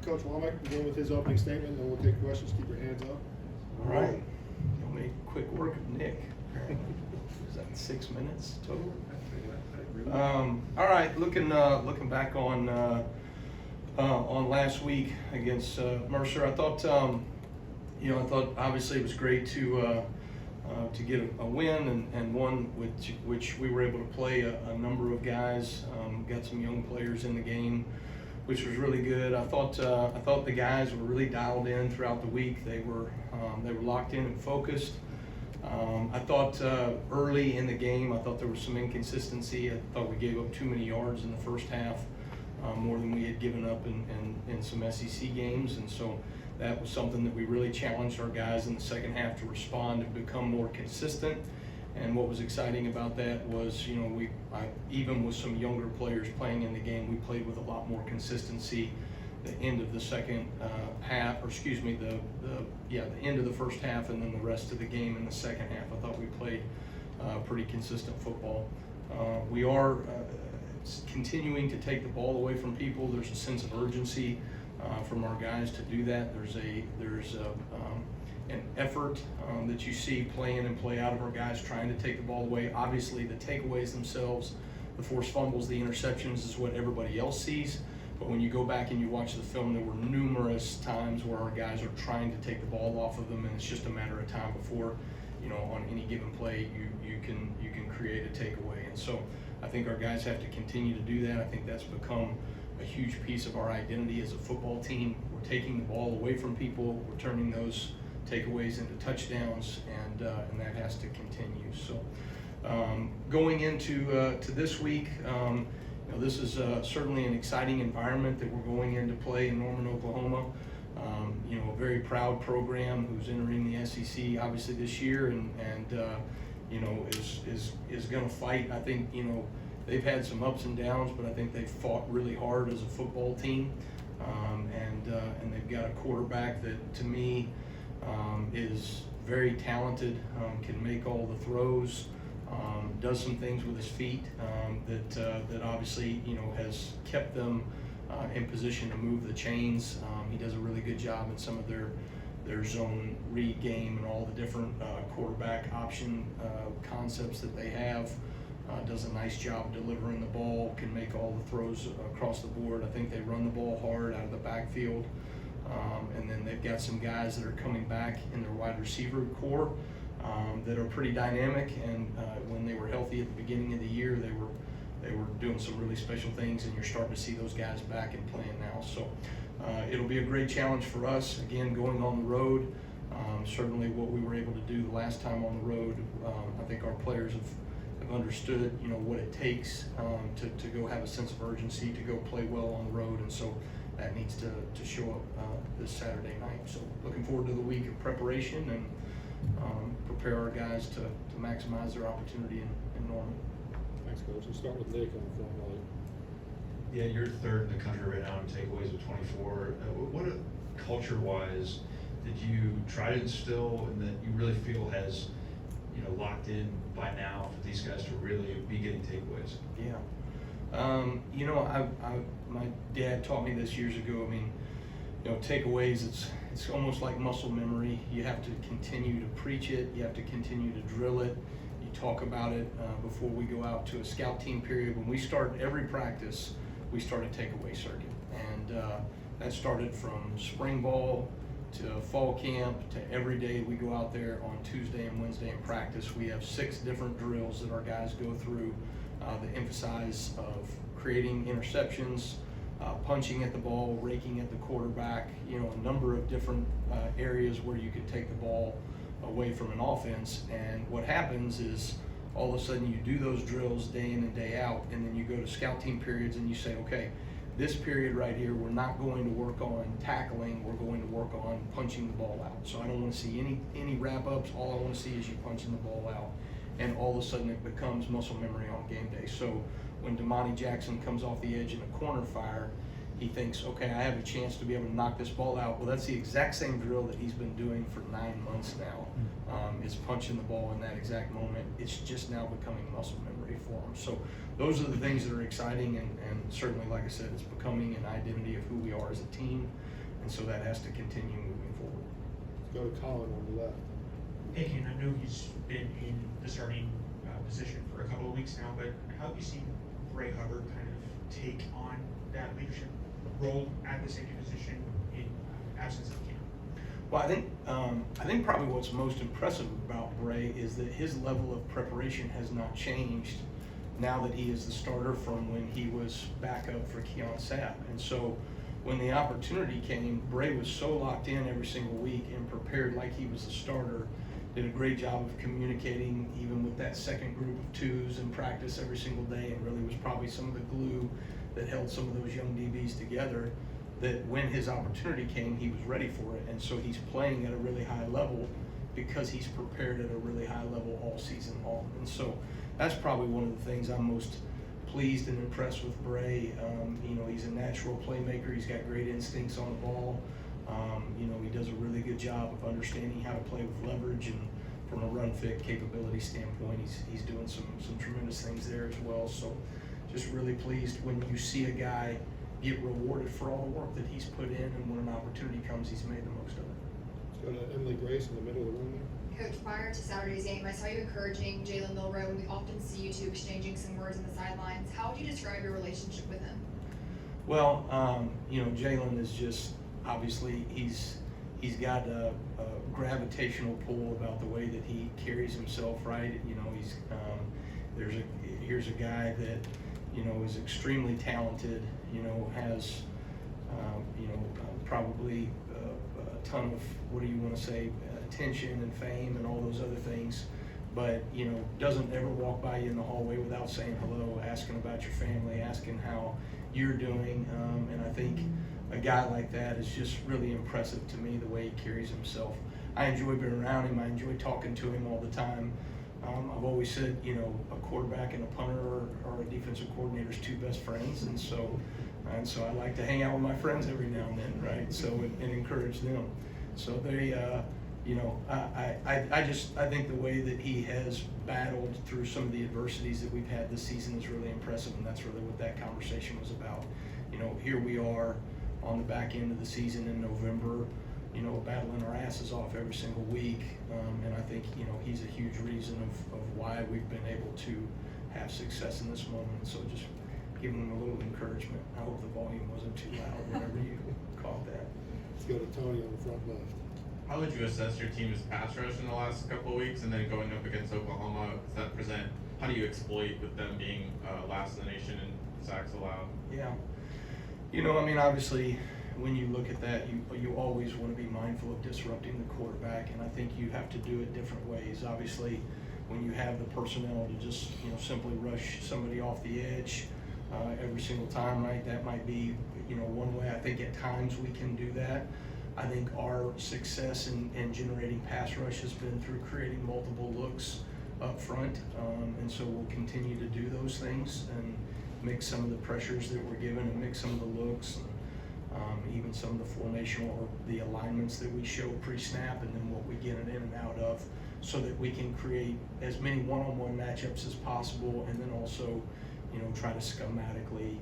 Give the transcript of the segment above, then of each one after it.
Coach Wommack begin with his opening statement, and then we'll take questions. Keep your hands up. All right. You'll make quick work of Nick. Is that 6 minutes total? All right. Looking back on last week against Mercer, I thought obviously it was great to get a win and one which we were able to play a number of guys, got some young players in the game, which was really good. I thought the guys were really dialed in throughout the week. They were locked in and focused. I thought early in the game, I thought there was some inconsistency. I thought we gave up too many yards in the first half, more than we had given up in some SEC games, and so that was something that we really challenged our guys in the second half to respond and become more consistent. And what was exciting about that was, even with some younger players playing in the game, we played with a lot more consistency. The end of the second half, or excuse me, the end of the first half, and then the rest of the game in the second half, I thought we played pretty consistent football. We are continuing to take the ball away from people. There's a sense of urgency from our guys to do that. There's an effort that you see play in and play out of our guys trying to take the ball away. Obviously, the takeaways themselves, the forced fumbles, the interceptions is what everybody else sees. But when you go back and you watch the film, there were numerous times where our guys are trying to take the ball off of them, and it's just a matter of time before, on any given play, you can create a takeaway. And so I think our guys have to continue to do that. I think that's become a huge piece of our identity as a football team. We're taking the ball away from people, we're turning those takeaways into touchdowns, and that has to continue. So going into this week, this is certainly an exciting environment that we're going into play in Norman, Oklahoma. A very proud program who's entering the SEC obviously this year, and is going to fight. I think they've had some ups and downs, but I think they've fought really hard as a football team, and they've got a quarterback that to me is very talented, can make all the throws. Does some things with his feet that obviously has kept them in position to move the chains. He does a really good job in some of their zone read game and all the different quarterback option concepts that they have. Does a nice job delivering the ball, can make all the throws across the board. I think they run the ball hard out of the backfield. And then they've got some guys that are coming back in their wide receiver core that are pretty dynamic, and when they were healthy at the beginning of the year, they were doing some really special things, and you're starting to see those guys back and playing now. So it'll be a great challenge for us, again, going on the road. Certainly what we were able to do the last time on the road, I think our players have understood what it takes to go have a sense of urgency, to go play well on the road, and so that needs to show up this Saturday night. So looking forward to the week of preparation and prepare our guys to maximize their opportunity in Norman. Thanks, Coach. We'll start with Nick on the phone line. Yeah, you're third in the country right now in takeaways with 24. What culture-wise did you try to instill, and that you really feel has locked in by now for these guys to really be getting takeaways? Yeah. My dad taught me this years ago. Takeaways, it's almost like muscle memory. You have to continue to preach it. You have to continue to drill it. You talk about it before we go out to a scout team period. When we start every practice, we start a takeaway circuit. And that started from spring ball to fall camp to every day we go out there on Tuesday and Wednesday in practice. We have 6 different drills that our guys go through that emphasize of creating interceptions, punching at the ball, raking at the quarterback, a number of different areas where you could take the ball away from an offense. And what happens is all of a sudden you do those drills day in and day out, and then you go to scout team periods and you say, okay, this period right here, we're not going to work on tackling, we're going to work on punching the ball out. So I don't want to see any wrap-ups. All I want to see is you punching the ball out. And all of a sudden it becomes muscle memory on game day. So when Damani Jackson comes off the edge in a corner fire, he thinks, okay, I have a chance to be able to knock this ball out. Well, that's the exact same drill that he's been doing for 9 months now, is punching the ball in that exact moment. It's just now becoming muscle memory for him. So those are the things that are exciting, and certainly, like I said, it's becoming an identity of who we are as a team. and so that has to continue moving forward. Let's go to Colin on the left. Hey, Kane, I know he's been in the starting position for a couple of weeks now, but how have you seen Bray Hubbard kind of take on that leadership role at the safety position in absence of Kane? Well, I think probably what's most impressive about Bray is that his level of preparation has not changed now that he is the starter from when he was backup for Keon Sapp. And so when the opportunity came, Bray was so locked in every single week and prepared like he was the starter, did a great job of communicating even with that second group of twos in practice every single day, and really was probably some of the glue that held some of those young DBs together, that when his opportunity came, he was ready for it. And so he's playing at a really high level because he's prepared at a really high level all season long. And so that's probably one of the things I'm most pleased and impressed with Bray. You know, he's a natural playmaker. He's got great instincts on the ball. You know, he does a really good job of understanding how to play with leverage, and from a run fit capability standpoint, he's doing some tremendous things there as well. So just really pleased when you see a guy get rewarded for all the work that he's put in, and when an opportunity comes, he's made the most of it. Let's go to Emily Grace in the middle of the room there. Coach, prior to Saturday's game, I saw you encouraging Jalen Milroe, and we often see you two exchanging some words on the sidelines. How would you describe your relationship with him? Well, you know, Jalen is just, obviously, he's got a gravitational pull about the way that he carries himself, right? You know, here's a guy that, you know, is extremely talented, you know, has, probably a ton of, what do you want to say, attention and fame and all those other things, but, you know, doesn't ever walk by you in the hallway without saying hello, asking about your family, asking how you're doing, and I think a guy like that is just really impressive to me, the way he carries himself. I enjoy being around him. I enjoy talking to him all the time. I've always said, you know, a quarterback and a punter or a defensive coordinator's two best friends, and so I like to hang out with my friends every now and then, right? So and encourage them. So they, you know, I think the way that he has battled through some of the adversities that we've had this season is really impressive, and that's really what that conversation was about. You know, here we are on the back end of the season in November, you know, battling our asses off every single week, and I think, you know, he's a huge reason of why we've been able to have success in this moment. So just giving him a little encouragement. I hope the volume wasn't too loud whenever you caught that. Let's go to Tony on the front left. How would you assess your team's pass rush in the last couple of weeks, and then going up against Oklahoma? Does that present? How do you exploit with them being last in the nation in sacks allowed? Yeah, you know, I mean, obviously, when you look at that, you always want to be mindful of disrupting the quarterback, and I think you have to do it different ways. Obviously, when you have the personnel to just, you know, simply rush somebody off the edge every single time, right? That might be, you know, one way. I think at times we can do that. I think our success in generating pass rush has been through creating multiple looks up front, and so we'll continue to do those things and mix some of the pressures that we're given and mix some of the looks, and even some of the formational or the alignments that we show pre-snap, and then what we get it in and out of, so that we can create as many one-on-one matchups as possible, and then also, you know, try to schematically,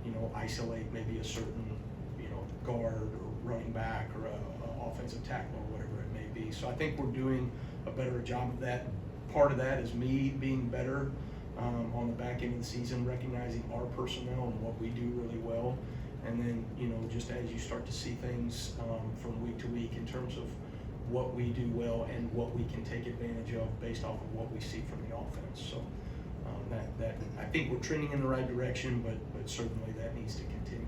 you know, isolate maybe a certain, you know, guard or running back or a offensive tackle or whatever it may be. So I think we're doing a better job of that. Part of that is me being better on the back end of the season, recognizing our personnel and what we do really well. And then, you know, just as you start to see things from week to week in terms of what we do well and what we can take advantage of based off of what we see from the offense. So that I think we're trending in the right direction, but certainly that needs to continue.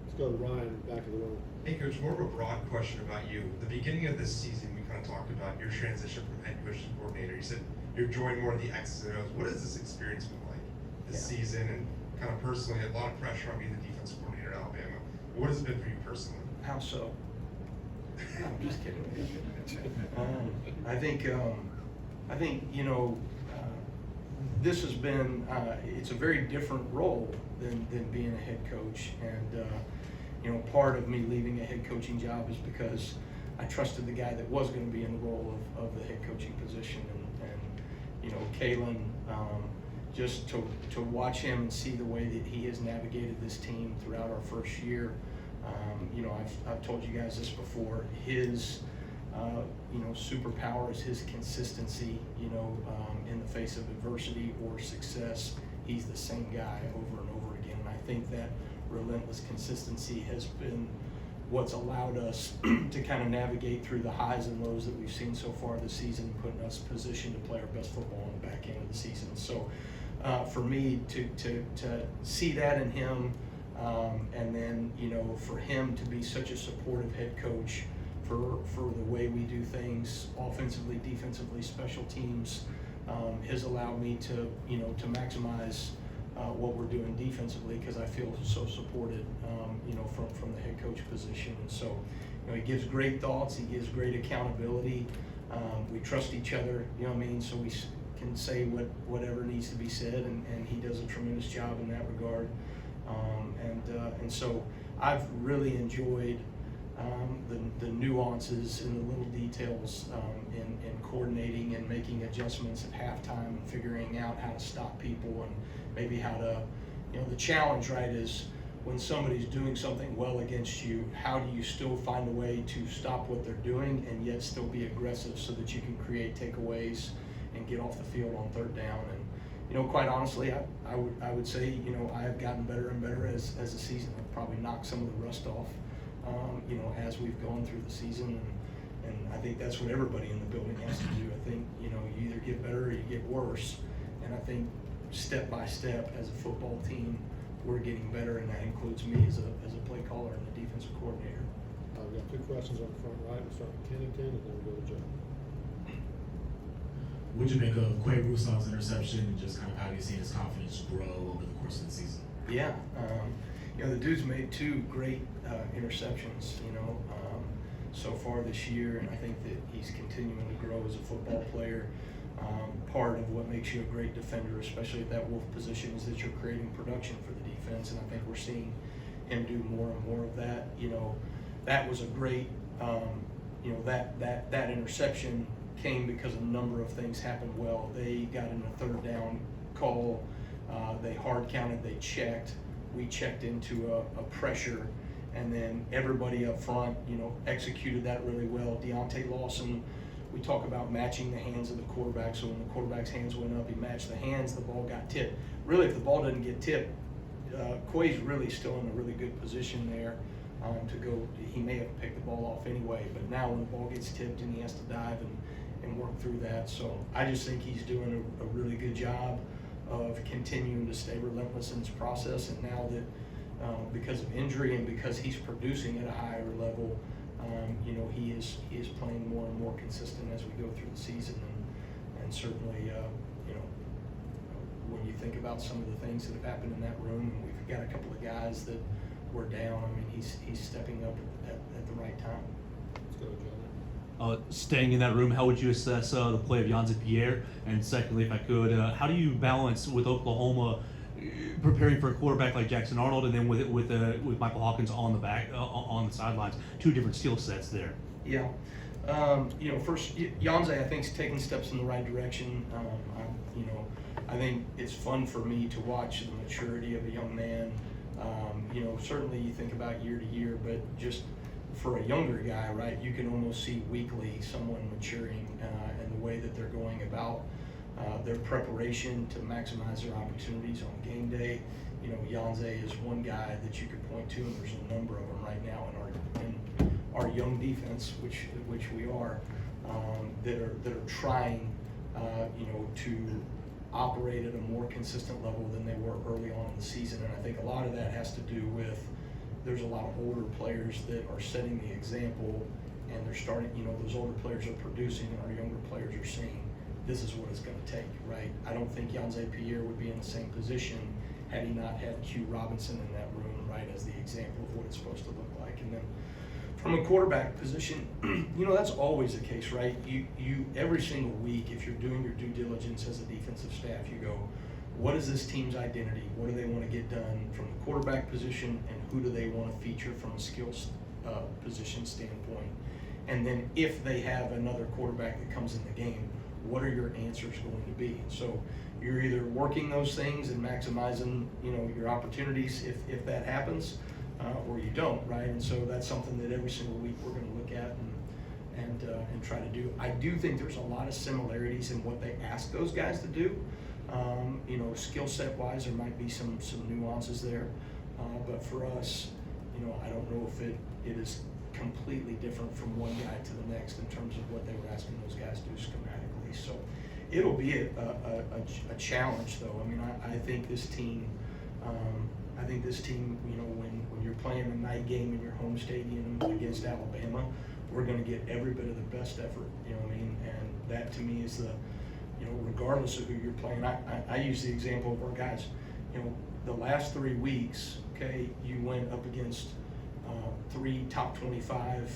Let's go to Ryan, back of the room. Hey Coach, more of a broad question about you. The beginning of this season, we kind of talked about your transition from head coach to coordinator. You said you're enjoying more of the X's and O's. What has this experience been like this season, and kind of personally, a lot of pressure on being the defense coordinator at Alabama. What has it been for you personally? How so? I'm just kidding. I think you know, this has been it's a very different role than being a head coach, and you know, part of me leaving a head coaching job is because I trusted the guy that was going to be in the role of the head coaching position, and you know, Kalen, just to watch him and see the way that he has navigated this team throughout our first year, You know, I've told you guys this before. His you know, superpower is his consistency. You know, in the face of adversity or success, he's the same guy over and over again. And I think that relentless consistency has been what's allowed us to kind of navigate through the highs and lows that we've seen so far this season, putting us positioned to play our best football on the back end of the season. So for me to see that in him, and then, you know, for him to be such a supportive head coach for the way we do things offensively, defensively, special teams, has allowed me to, you know, to maximize what we're doing defensively, because I feel so supported, you know, from the head coach position. And so, you know, he gives great thoughts, he gives great accountability. We trust each other, you know what I mean? So we can say whatever needs to be said, and he does a tremendous job in that regard. And so I've really enjoyed the nuances and the little details in coordinating and making adjustments at halftime and figuring out how to stop people, and maybe how to, you know, the challenge, right, is when somebody's doing something well against you, how do you still find a way to stop what they're doing and yet still be aggressive so that you can create takeaways and get off the field on third down. And, you know, quite honestly, I would say, you know, I have gotten better and better as the season. I've probably knocked some of the rust off, you know, as we've gone through the season, and I think that's what everybody in the building has to do. I think, you know, you either get better or you get worse, and I think step by step as a football team, we're getting better, and that includes me as a play caller and the defensive coordinator. We've got 2 questions on the front right. We'll start with Kennington, and then we'll go to Joe. What'd you make of Quay Rousseau's interception, and just kind of how do you see his confidence grow over the course of the season? Yeah, you know, the dude's made 2 great interceptions, you know, so far this year, and I think that he's continuing to grow as a football player. Part of what makes you a great defender, especially at that wolf position, is that you're creating production for the defense, and I think we're seeing him do more and more of that. You know, that was a great, you know, that interception came because a number of things happened well. They got in a third down call, they hard counted, they checked, we checked into a pressure, and then everybody up front, you know, executed that really well. Deontay Lawson, we talk about matching the hands of the quarterback, so when the quarterback's hands went up, he matched the hands, the ball got tipped. Really, if the ball doesn't get tipped, Quay's really still in a really good position there to go. He may have picked the ball off anyway, but now when the ball gets tipped and he has to dive and work through that. So I just think he's doing a really good job of continuing to stay relentless in his process, and now that because of injury and because he's producing at a higher level, you know, he is playing more and more consistent as we go through the season, and certainly, you know, when you think about some of the things that have happened in that room, and we've got a couple of guys that were down. I mean, he's stepping up at the right time. Let's go to Joe. Staying in that room, how would you assess the play of Yanzi Pierre? And secondly, if I could, how do you balance with Oklahoma preparing for a quarterback like Jackson Arnold, and then with Michael Hawkins on the back on the sidelines? 2 different skill sets there. Yeah, you know, first Yanzi, I think, is taking steps in the right direction. You know, I think it's fun for me to watch the maturity of a young man. You know, certainly you think about year to year, but just for a younger guy, right, you can almost see weekly someone maturing and the way that they're going about their preparation to maximize their opportunities on game day. You know, Yanzi is one guy that you could point to, and there's a number of them right now in our young defense, which we are, that are trying, you know, to operate at a more consistent level than they were early on in the season. And I think a lot of that has to do with there's a lot of older players that are setting the example, and they're starting, you know, those older players are producing, and our younger players are saying, this is what it's going to take, right? I don't think Yanzi Pierre would be in the same position had he not had Q Robinson in that room, right, as the example of what it's supposed to look like. And then from a quarterback position, you know, that's always the case, right? You every single week, if you're doing your due diligence as a defensive staff, you go, what is this team's identity? What do they want to get done from the quarterback position, and who do they want to feature from a skills position standpoint? And then if they have another quarterback that comes in the game, what are your answers going to be? So you're either working those things and maximizing, you know, your opportunities if that happens, or you don't, right? And so that's something that every single week we're going to look at and try to do. I do think there's a lot of similarities in what they ask those guys to do. Skill set wise, there might be some nuances there, but for us, I don't know if it is completely different from one guy to the next in terms of what they were asking those guys to do schematically. So it'll be a challenge, though. I mean, I think this team. When you're playing a night game in your home stadium against Alabama, we're going to get every bit of the best effort. You know what I mean? And that to me is regardless of who you're playing. I use the example of our guys. The last 3 weeks, okay, you went up against 3 top 25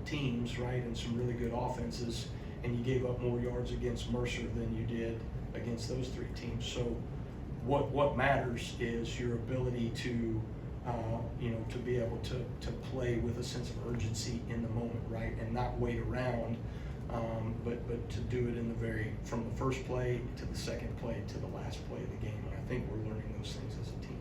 teams, right, and some really good offenses, and you gave up more yards against Mercer than you did against those 3 teams. So what matters is your ability to be able to play with a sense of urgency in the moment, right, and not wait around, but to do it from the first play to the second play to the last play of the game. And I think we're learning those things as a team.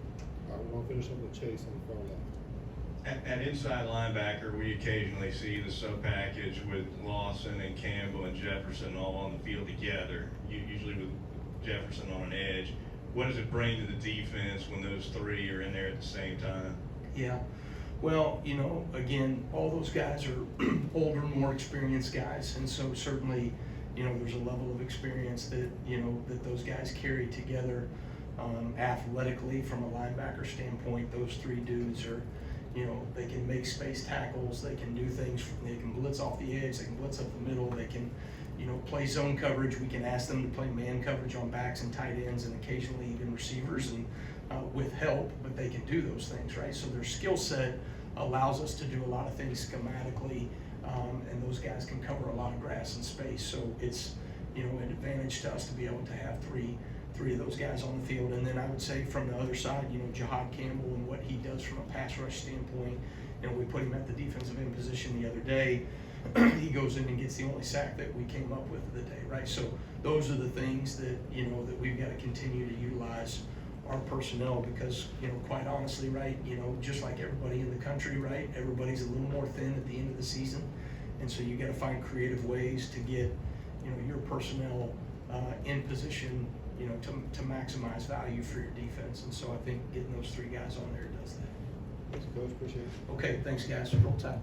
All right, we're gonna finish up with Chase on the far left. At inside linebacker, we occasionally see the sub-package with Lawson and Campbell and Jefferson all on the field together, usually with Jefferson on an edge. What does it bring to the defense when those 3 are in there at the same time? Yeah. Well, again, all those guys are older, more experienced guys, and so certainly, there's a level of experience that, that those guys carry together athletically from a linebacker standpoint. Those 3 dudes are, they can make space tackles, they can do things, they can blitz off the edge, they can blitz up the middle, they can, play zone coverage. We can ask them to play man coverage on backs and tight ends and occasionally even receivers and with help, but they can do those things, right? So their skill set allows us to do a lot of things schematically, and those guys can cover a lot of grass and space. So it's, an advantage to us to be able to have three of those guys on the field. And then I would say from the other side, Jahad Campbell and what he does from a pass rush standpoint. We put him at the defensive end position the other day. He goes in and gets the only sack that we came up with the day, right? So those are the things that, that we've got to continue to utilize our personnel because, quite honestly, right, just like everybody in the country, right, everybody's a little more thin at the end of the season. And so you got to find creative ways to get, your personnel in position, to maximize value for your defense. And so I think getting those 3 guys on there does that. Thanks, Coach. Appreciate it. Okay, thanks, guys. Roll Tide.